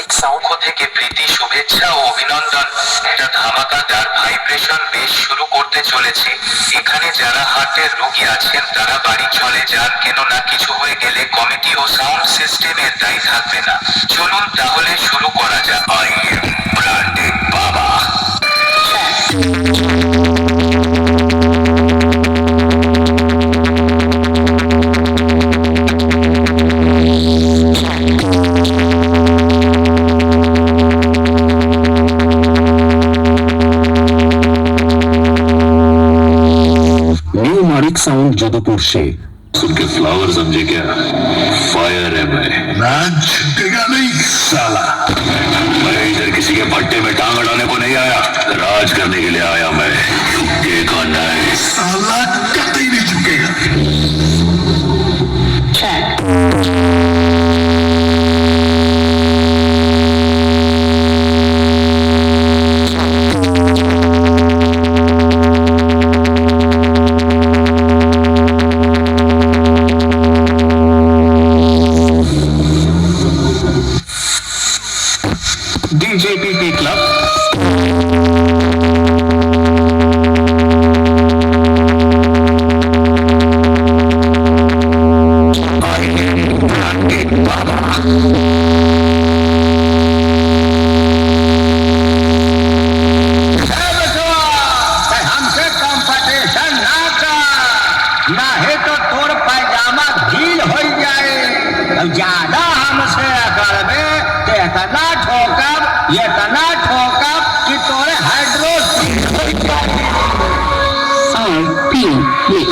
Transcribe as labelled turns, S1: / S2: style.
S1: মানিক sound থেকে প্রীতি শুভেচ্ছা ও অভিনন্দন। একটা ধামাকাদার ভাইব্রেশন বেশ শুরু করতে চলেছে। এখানে যারা হার্টের রোগী আছেন তারা বাড়ি চলে যান, কেননা কিছু হয়ে গেলে কমিটি ও সাউন্ড সিস্টেমের দায়ী থাকবে না। চলুন তাহলে শুরু করা যাক। আই এম ব্র্যান্ডেড বাবা।
S2: न्यू मारिक साउंड जोधपुर से।
S3: सुन के फ्लावर समझे क्या? फायर है मैं झुकेगा नहीं साला। मैं इधर किसी के भट्टे में टांग अड़ाने को नहीं आया, राज करने के लिए आया मैं। झुकेगा नहीं साला, कतई नहीं झुकेगा।
S2: DJPP Club।
S4: हमसे कंपटीशन ना कर, नहीं तो तोर पैजामा ढील हो जाए। ज्यादा हमसे करबे तो इतना ठोकब कि तोरे हाइड्रोसिस हो जाए।
S2: RP Mix।